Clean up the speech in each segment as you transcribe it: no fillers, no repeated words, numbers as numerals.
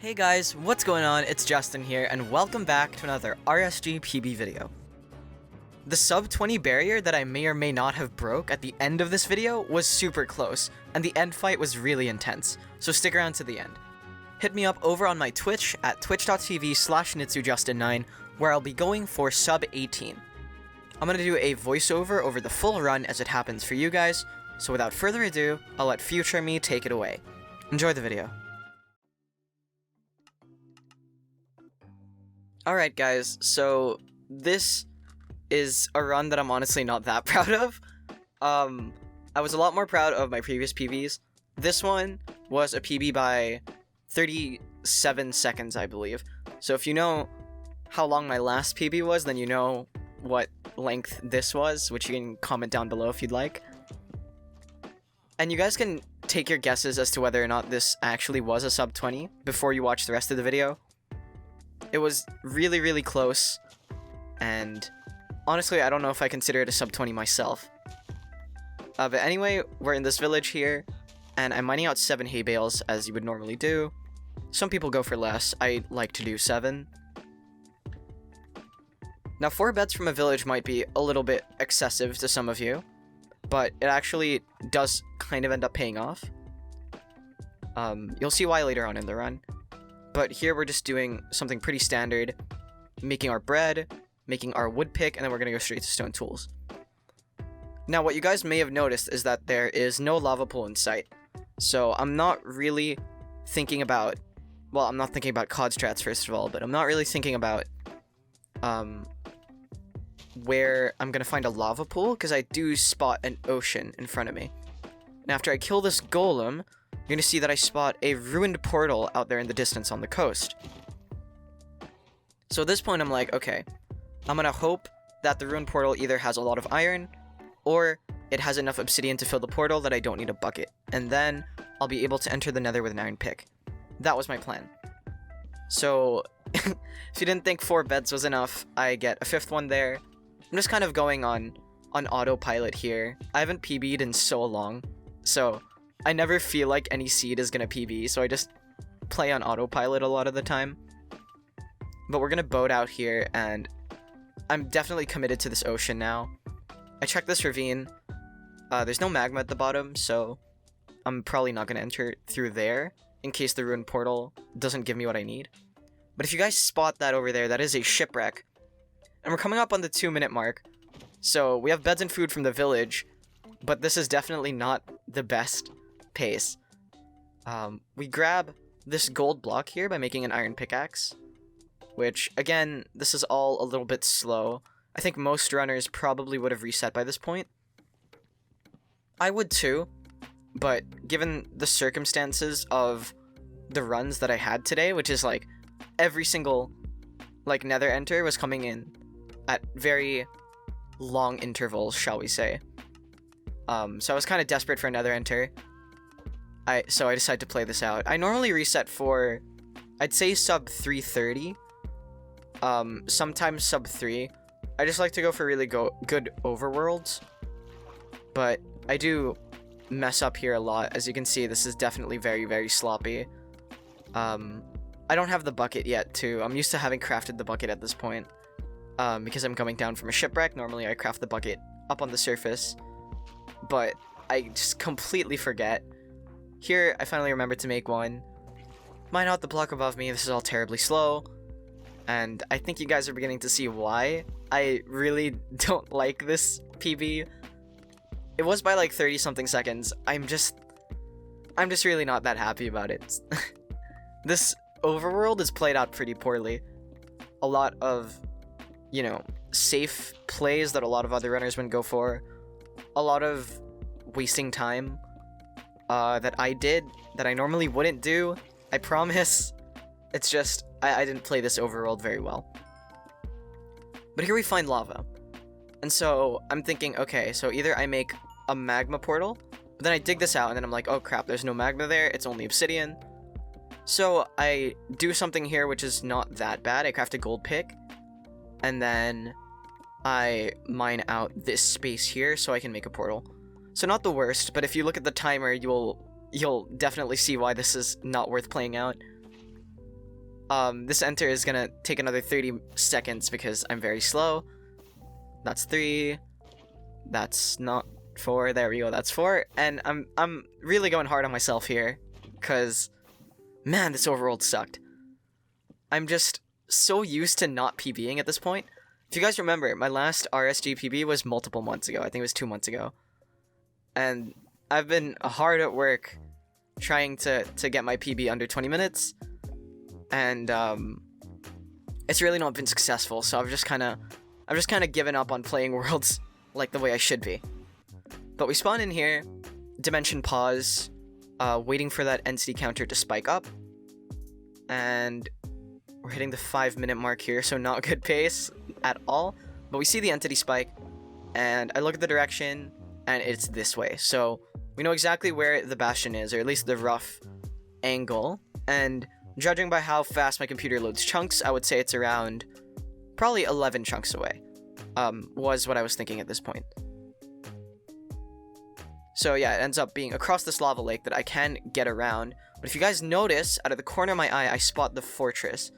Hey guys, what's going on? It's Justin here, and welcome back to another RSG PB video. The sub 20 barrier that I may or may not have broke at the end of this video was super close, and the end fight was really intense, so stick around to the end. Hit me up over on my Twitch at twitch.tv/nitsujustin9, where I'll be going for sub 18. I'm gonna do a voiceover over the full run as it happens for you guys, so without further ado, I'll let future me take it away. Enjoy the video. Alright guys, so this is a run that I'm honestly not that proud of. I was a lot more proud of my previous PBs. This one was a PB by 37 seconds, I believe. So if you know how long my last PB was, then you know what length this was, which you can comment down below if you'd like. And you guys can take your guesses as to whether or not this actually was a sub 20 before you watch the rest of the video. It was really, really close, and honestly, I don't know if I consider it a sub 20 myself. But anyway, we're in this village here, and I'm mining out 7 hay bales, as you would normally do. Some people go for less. I like to do 7. Now, 4 beds from a village might be a little bit excessive to some of you, but it actually does kind of end up paying off. You'll see why later on in the run. But here we're just doing something pretty standard, making our bread, making our wood pick, and then we're going to go straight to stone tools. Now what you guys may have noticed is that there is no lava pool in sight. So I'm not really thinking about, well, I'm not thinking about COD strats first of all, but I'm not really thinking about where I'm going to find a lava pool, because I do spot an ocean in front of me. And after I kill this golem, you're going to see that I spot a ruined portal out there in the distance on the coast. So at this point, I'm like, okay, I'm going to hope that the ruined portal either has a lot of iron, or it has enough obsidian to fill the portal that I don't need a bucket. And then I'll be able to enter the nether with an iron pick. That was my plan. So, if you didn't think 4 beds was enough, I get a 5th one there. I'm just kind of going on autopilot here. I haven't PB'd in so long, so I never feel like any seed is gonna PB, so I just play on autopilot a lot of the time. But we're gonna boat out here, and I'm definitely committed to this ocean now. I checked this ravine. There's no magma at the bottom, so I'm probably not gonna enter through there in case the ruined portal doesn't give me what I need. But if you guys spot that over there, that is a shipwreck. And we're coming up on the 2-minute mark, so we have beds and food from the village, but this is definitely not the best pace. We grab this gold block here by making an iron pickaxe, which, again, this is all a little bit slow. I think most runners probably would have reset by this point. I would too, but given the circumstances of the runs that I had today, which is like every single nether enter was coming in at very long intervals, shall we say. So I was kind of desperate for another enter. So I decided to play this out. I normally reset for, I'd say sub 330. Sometimes sub 3. I just like to go for really good overworlds. But I do mess up here a lot. As you can see, this is definitely very, very sloppy. I don't have the bucket yet, too. I'm used to having crafted the bucket at this point. Because I'm coming down from a shipwreck. Normally I craft the bucket up on the surface. But I just completely forget. Here, I finally remembered to make one. Mine out the block above me. This is all terribly slow. And I think you guys are beginning to see why I really don't like this PB. It was by like 30-something seconds. I'm just really not that happy about it. This overworld is played out pretty poorly. A lot of, you know, safe plays that a lot of other runners wouldn't go for. A lot of wasting time that I did that I normally wouldn't do. I promise. It's just I didn't play this overworld very well. But here we find lava. And so I'm thinking, okay, so either I make a magma portal, but then I dig this out and then I'm like, oh crap, there's no magma there, it's only obsidian. So I do something here which is not that bad. I craft a gold pick, and then I mine out this space here so I can make a portal. So not the worst, but if you look at the timer, you'll definitely see why this is not worth playing out. This enter is gonna take another 30 seconds because I'm very slow. That's 3. That's not 4. There we go. That's 4. And I'm really going hard on myself here, cause man, this overworld sucked. I'm just so used to not PBing at this point. If you guys remember, my last RSG PB was multiple months ago. I think it was 2 months ago. And I've been hard at work trying to get my PB under 20 minutes. And it's really not been successful, so I've just kind of given up on playing worlds like the way I should be. But we spawn in here, dimension pause, waiting for that NC counter to spike up. And we're hitting the 5-minute mark here, so not good pace at all. But we see the entity spike, and I look at the direction, and it's this way. So we know exactly where the bastion is, or at least the rough angle. And judging by how fast my computer loads chunks, I would say it's around probably 11 chunks away, was what I was thinking at this point. So yeah, it ends up being across this lava lake that I can get around. But if you guys notice, out of the corner of my eye, I spot the fortress.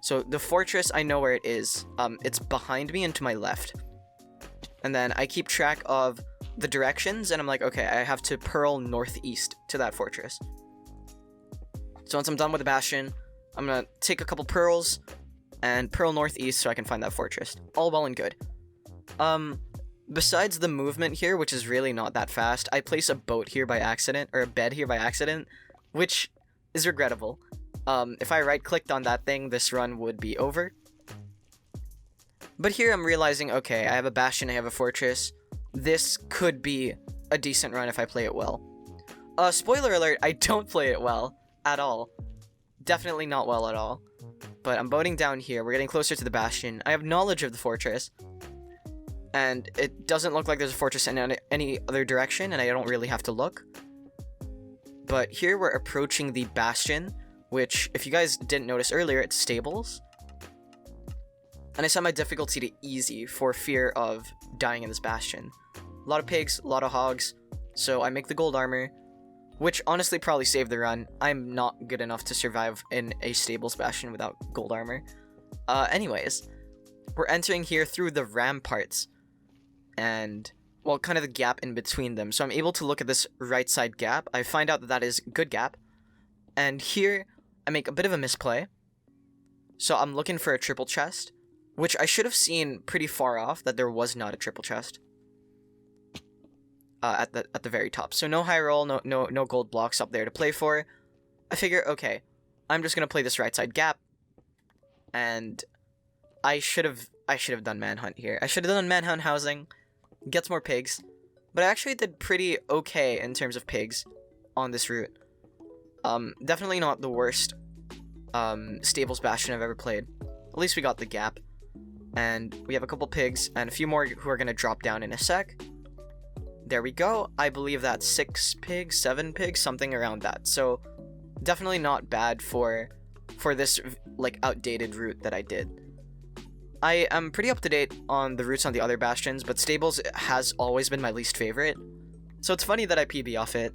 So the fortress, I know where it is. It's behind me and to my left. And then I keep track of the directions, and I'm like, okay, I have to pearl northeast to that fortress. So once I'm done with the bastion, I'm gonna take a couple pearls and pearl northeast so I can find that fortress. All well and good. Besides the movement here, which is really not that fast, I place a boat here by accident, or a bed here by accident, which is regrettable. If I right-clicked on that thing, this run would be over. But here I'm realizing, okay, I have a bastion, I have a fortress. This could be a decent run if I play it well. Spoiler alert, I don't play it well at all. Definitely not well at all. But I'm boating down here, we're getting closer to the bastion. I have knowledge of the fortress. And it doesn't look like there's a fortress in any other direction, and I don't really have to look. But here we're approaching the bastion, which, if you guys didn't notice earlier, it's stables. And I set my difficulty to easy for fear of dying in this bastion. A lot of pigs, a lot of hogs, so I make the gold armor, which honestly probably saved the run. I'm not good enough to survive in a stables bastion without gold armor. Anyways, we're entering here through the ramparts, and, well, kind of the gap in between them. So I'm able to look at this right side gap. I find out that that is good gap. And here, I make a bit of a misplay. So I'm looking for a triple chest, which I should have seen pretty far off that there was not a triple chest. At the very top. So no high roll, no gold blocks up there to play for. I figure, okay, I'm just gonna play this right side gap. And I should have done manhunt here. I should have done manhunt housing, gets more pigs, but I actually did pretty okay in terms of pigs on this route. Definitely not the worst stables bastion I've ever played. At least we got the gap, and we have a couple pigs and a few more who are gonna drop down in a sec. There we go. I believe that's 6 pigs, 7 pigs, something around that. So definitely not bad for this like outdated route that I did. I am pretty up to date on the routes on the other bastions, but stables has always been my least favorite. So it's funny that I PB off it.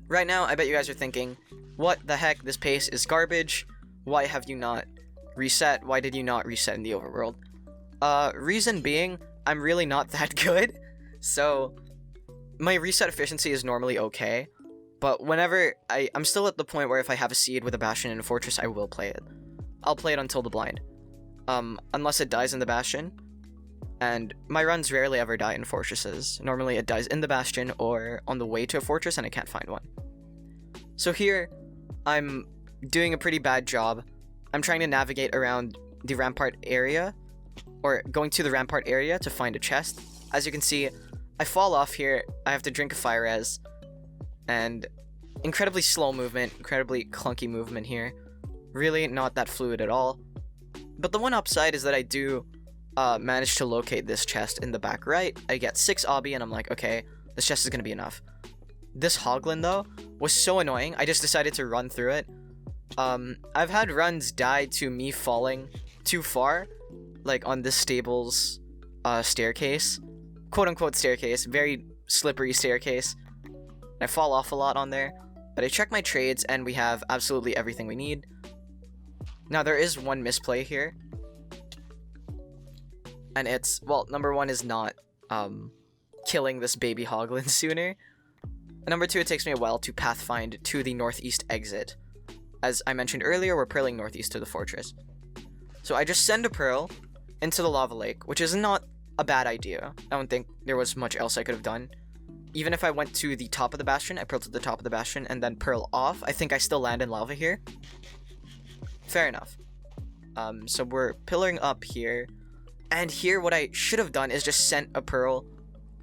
Right now, I bet you guys are thinking, what the heck, this pace is garbage. Why have you not reset? Why did you not reset in the overworld? Reason being, I'm really not that good. So my reset efficiency is normally okay. But whenever I'm still at the point where if I have a seed with a bastion and a fortress, I will play it. I'll play it until the blind. Unless it dies in the bastion. And my runs rarely ever die in fortresses. Normally it dies in the bastion or on the way to a fortress and I can't find one. So here, I'm doing a pretty bad job. I'm trying to navigate around the rampart area, or going to the rampart area to find a chest. As you can see, I fall off here, I have to drink a fire res, and incredibly slow movement, incredibly clunky movement here. Really not that fluid at all. But the one upside is that I do manage to locate this chest in the back right. I get 6 obby and I'm like, okay, this chest is gonna be enough. This hoglin though was so annoying, I just decided to run through it. I've had runs die to me falling too far, like on this stable's staircase, quote unquote staircase, very slippery staircase. I fall off a lot on there, but I check my trades and we have absolutely everything we need. Now, there is one misplay here. And it's, well, number one is not killing this baby hoglin sooner. And number two, it takes me a while to pathfind to the northeast exit. As I mentioned earlier, we're pearling northeast to the fortress. So I just send a pearl into the lava lake, which is not a bad idea. I don't think there was much else I could have done. Even if I went to the top of the bastion, I pearl to the top of the bastion and then pearl off, I think I still land in lava here. Fair enough. So we're pillaring up here. And here, what I should have done is just sent a pearl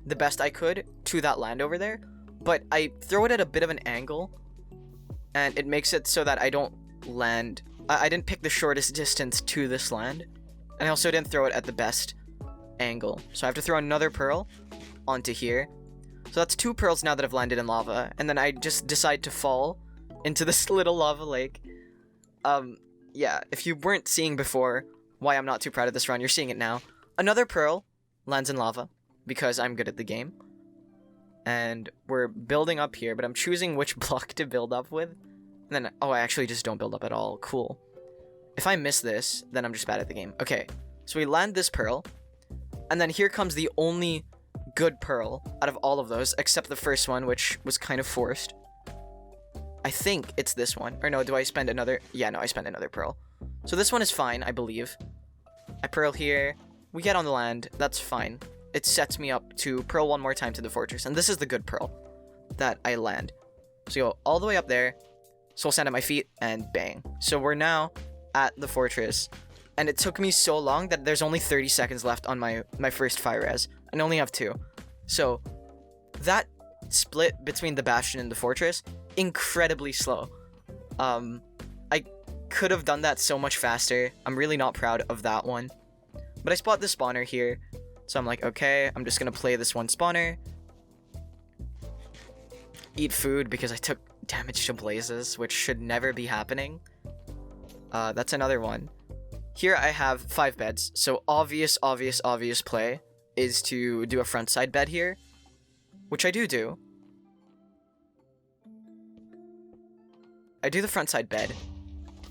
the best I could to that land over there. But I throw it at a bit of an angle. And it makes it so that I don't land... I didn't pick the shortest distance to this land. And I also didn't throw it at the best angle. So I have to throw another pearl onto here. So that's 2 pearls now that have landed in lava. And then I just decide to fall into this little lava lake. Yeah, if you weren't seeing before why I'm not too proud of this run, you're seeing it now. Another pearl lands in lava because I'm good at the game. And we're building up here, but I'm choosing which block to build up with. And then, oh, I actually just don't build up at all. Cool. If I miss this, then I'm just bad at the game. Okay, so we land this pearl. And then here comes the only good pearl out of all of those, except the first one, which was kind of forced. I think it's this one. Or no, do I spend another? Yeah, no, I spend another pearl. So this one is fine, I believe. I pearl here. We get on the land. That's fine. It sets me up to pearl one more time to the fortress. And this is the good pearl that I land. So go all the way up there. Soul sand at my feet, and bang. So we're now at the fortress. And it took me so long that there's only 30 seconds left on my first fire res. And I only have 2. So that split between the bastion and the fortress, incredibly slow. I could have done that so much faster. I'm really not proud of that one. But I spot the spawner here. So I'm like, okay, I'm just gonna play this one spawner. Eat food because I took damage to blazes, which should never be happening. That's another one. Here I have 5 beds. So obvious play is to do a front side bed here, which I do. I do the front side bed,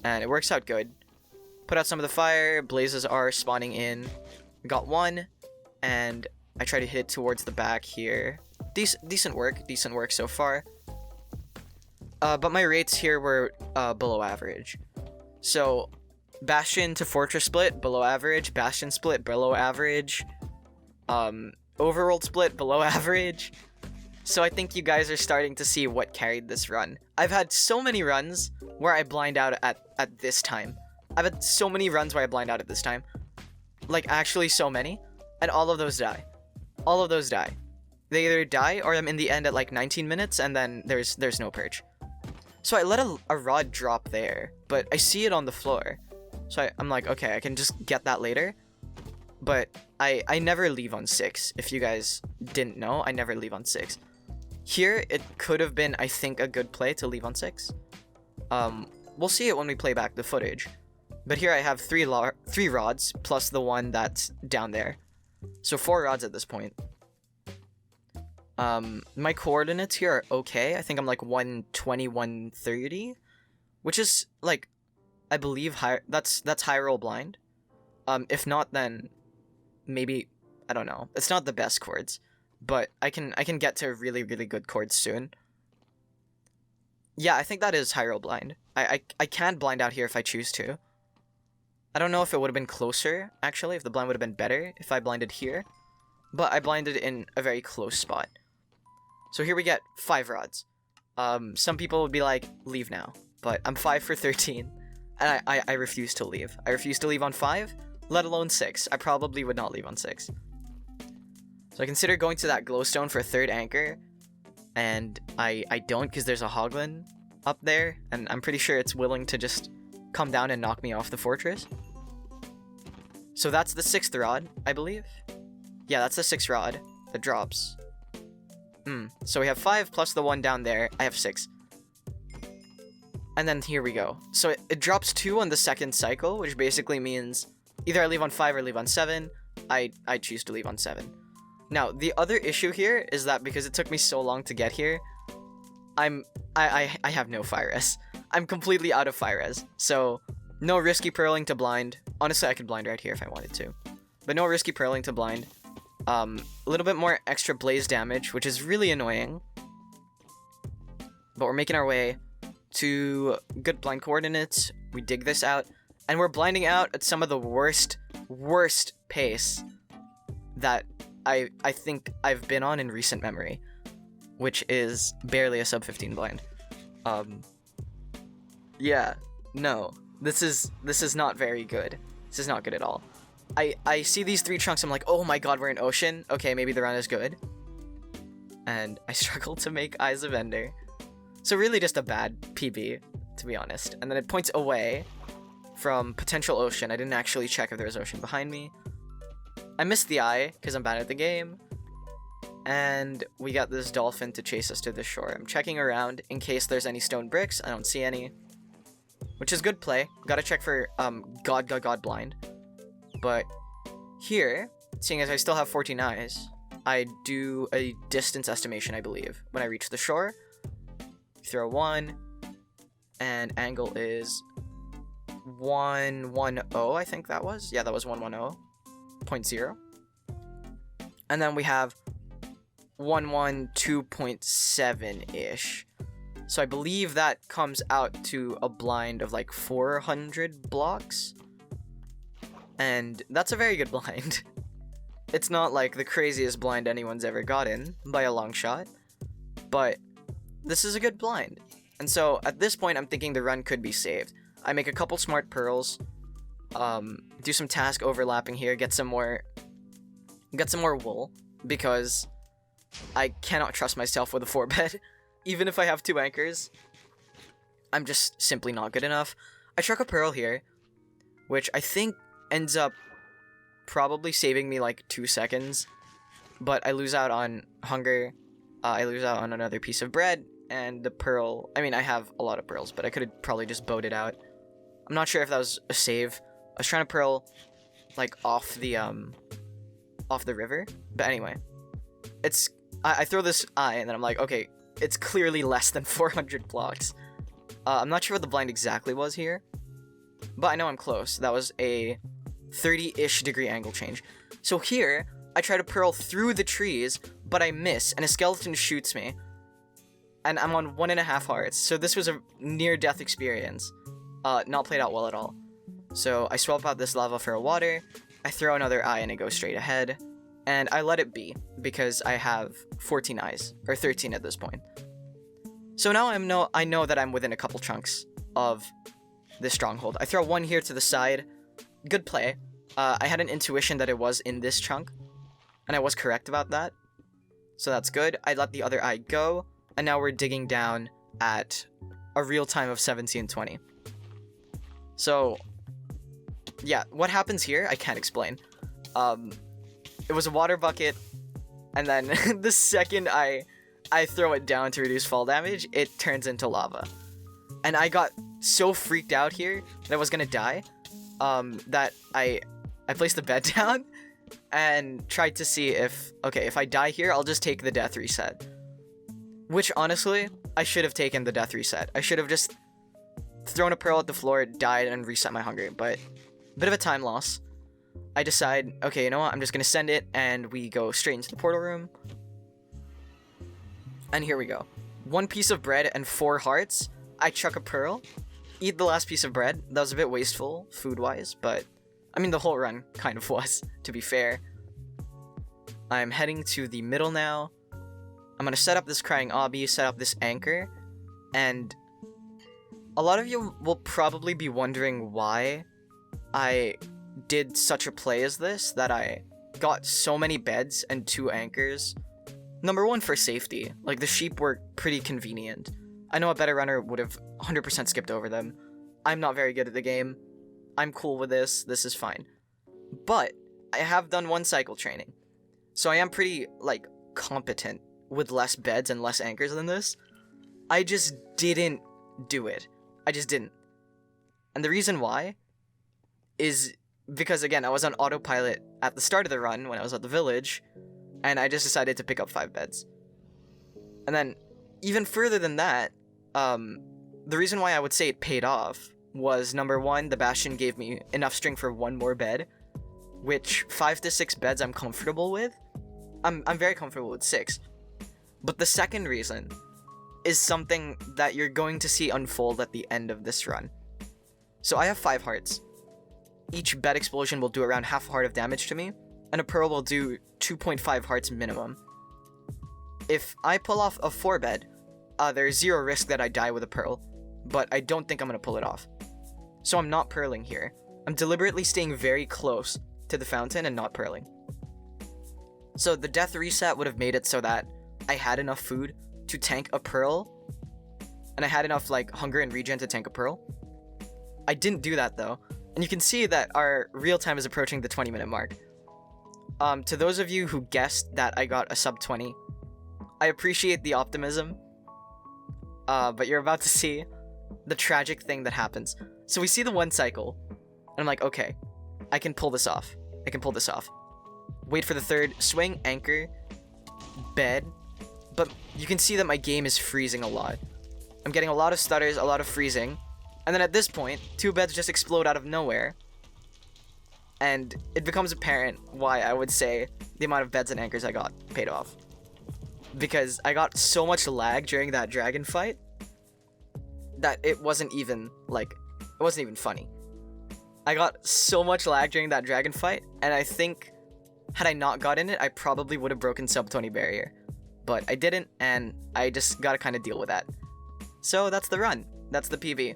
and it works out good. Put out some of the fire, blazes are spawning in. Got 1, and I try to hit towards the back here. Decent work so far. But my rates here were below average. So, Bastion to Fortress split, below average. Bastion split, below average. Overworld split, below average. So I think you guys are starting to see what carried this run. I've had so many runs where I blind out at this time. I've had so many runs where I blind out at this time. Like, actually so many. And all of those die. All of those die. They either die or I'm in the end at like 19 minutes and then there's no purge. So I let a rod drop there, but I see it on the floor. So I'm like, okay, I can just get that later. But I never leave on 6. If you guys didn't know, I never leave on 6. Here, it could have been, I think, a good play to leave on 6. We'll see it when we play back the footage. But here I have 3 rods, plus the one that's down there. So 4 rods at this point. My coordinates here are okay. I think I'm like 120, 130. Which is, like, I believe high. That's high roll blind. If not, then maybe, I don't know. It's not the best chords. But I can get to really good chords soon. Yeah, I think that is high roll blind. I can blind out here if I choose to. I don't know if it would have been closer, actually, if the blind would have been better if I blinded here. But I blinded in a very close spot. So here we get 5 rods. Some people would be like, leave now. But I'm 5 for 13. And I refuse to leave. I refuse to leave on 5, let alone 6. I probably would not leave on 6. So I consider going to that glowstone for a 3rd anchor. And I don't because there's a hoglin up there. And I'm pretty sure it's willing to just come down and knock me off the fortress. So that's the 6th rod, I believe. Yeah, that's the 6th rod that drops. So we have 5 plus the one down there. I have 6. And then here we go. So it drops 2 on the 2nd cycle, which basically means either I leave on 5 or leave on 7. I choose to leave on 7. Now, the other issue here is that because it took me so long to get here, I have no fire res. I'm completely out of fire res. So No risky pearling to blind. Honestly, I could blind right here if I wanted to. But no risky pearling to blind. A little bit more extra blaze damage, which is really annoying. But we're making our way to good blind coordinates. We dig this out. And we're blinding out at some of the worst pace that I think I've been on in recent memory. Which is barely a sub 15 blind. Yeah, no. This is not very good. This is not good at all. I see these 3 chunks, I'm like, oh my god, we're in ocean. Okay, maybe the run is good. And I struggle to make Eyes of Ender. So really just a bad PB, to be honest. And then it points away from potential ocean. I didn't actually check if there was ocean behind me. I missed the eye, because I'm bad at the game. And we got this dolphin to chase us to the shore. I'm checking around in case there's any stone bricks. I don't see any. Which is good play. Gotta check for God blind. But here, seeing as I still have 14 eyes, I do a distance estimation, I believe. When I reach the shore, throw 1, and angle is 110, I think that was. Yeah, that was 110.0. And then we have 112.7-ish. So I believe that comes out to a blind of like 400 blocks. And that's a very good blind. It's not like the craziest blind anyone's ever gotten by a long shot, but this is a good blind. And so at this point, I'm thinking the run could be saved. I make a couple smart pearls, do some task overlapping here, get some more wool, because I cannot trust myself with a 4-bed. Even if I have 2 anchors, I'm just simply not good enough. I chuck a pearl here, which I think ends up probably saving me like 2 seconds, but I lose out on hunger. I lose out on another piece of bread, and the pearl, I mean, I have a lot of pearls, but I could have probably just bowed it out. I'm not sure if that was a save. I was trying to pearl like off the river, but anyway, I throw this eye, and then I'm like, okay, it's clearly less than 400 blocks. I'm not sure what the blind exactly was here, but I know I'm close. That was a 30-ish degree angle change. So here, I try to pearl through the trees, but I miss, and a skeleton shoots me. And I'm on 1.5 hearts, so this was a near-death experience. Not played out well at all. So I swap out this lava for a water, I throw another eye, and it goes straight ahead. And I let it be, because I have 14 eyes, or 13 at this point. So now I know that I'm within a couple chunks of this stronghold. I throw 1 here to the side. Good play. I had an intuition that it was in this chunk, and I was correct about that. So that's good. I let the other eye go, and now we're digging down at a real time of 17:20. So, yeah, what happens here, I can't explain. It was a water bucket, and then the second I throw it down to reduce fall damage, it turns into lava. And I got so freaked out here that I was gonna die, that I placed the bed down and tried to see if I die here, I'll just take the death reset. Which, honestly, I should have taken the death reset. I should have just thrown a pearl at the floor, died, and reset my hunger, but a bit of a time loss. I decide, okay, you know what, I'm just gonna send it, and we go straight into the portal room. And here we go. 1 piece of bread and 4 hearts. I chuck a pearl, eat the last piece of bread. That was a bit wasteful, food-wise, but I mean, the whole run kind of was, to be fair. I'm heading to the middle now. I'm gonna set up this crying obby, set up this anchor, and a lot of you will probably be wondering why I did such a play as this, that I got so many beds and 2 anchors. Number 1, for safety. Like, the sheep were pretty convenient. I know a better runner would have 100% skipped over them. I'm not very good at the game. I'm cool with this. This is fine. But I have done 1 cycle training, so I am pretty, like, competent with less beds and less anchors than this. I just didn't do it. I just didn't. And the reason why is because, again, I was on autopilot at the start of the run when I was at the village, and I just decided to pick up 5 beds. And then, even further than that, the reason why I would say it paid off was, number one, the Bastion gave me enough string for one more bed, which 5 to 6 beds I'm comfortable with. I'm very comfortable with 6. But the second reason is something that you're going to see unfold at the end of this run. So I have 5 hearts. Each bed explosion will do around half a heart of damage to me, and a pearl will do 2.5 hearts minimum. If I pull off a 4 bed, there's 0 risk that I die with a pearl, but I don't think I'm going to pull it off. So I'm not pearling here. I'm deliberately staying very close to the fountain and not pearling. So the death reset would have made it so that I had enough food to tank a pearl, and I had enough like hunger and regen to tank a pearl. I didn't do that though, and you can see that our real time is approaching the 20-minute mark. To those of you who guessed that I got a sub 20, I appreciate the optimism, but you're about to see the tragic thing that happens. So we see the 1 cycle, and I'm like, okay, I can pull this off. I can pull this off. Wait for the 3rd, swing, anchor, bed, but you can see that my game is freezing a lot. I'm getting a lot of stutters, a lot of freezing, and then at this point, 2 beds just explode out of nowhere, and it becomes apparent why I would say the amount of beds and anchors I got paid off. Because I got so much lag during that dragon fight that it wasn't even funny. I got so much lag during that dragon fight, and I think had I not gotten it, I probably would have broken sub 20 barrier. But I didn't, and I just gotta kind of deal with that. So that's the run. That's the PB.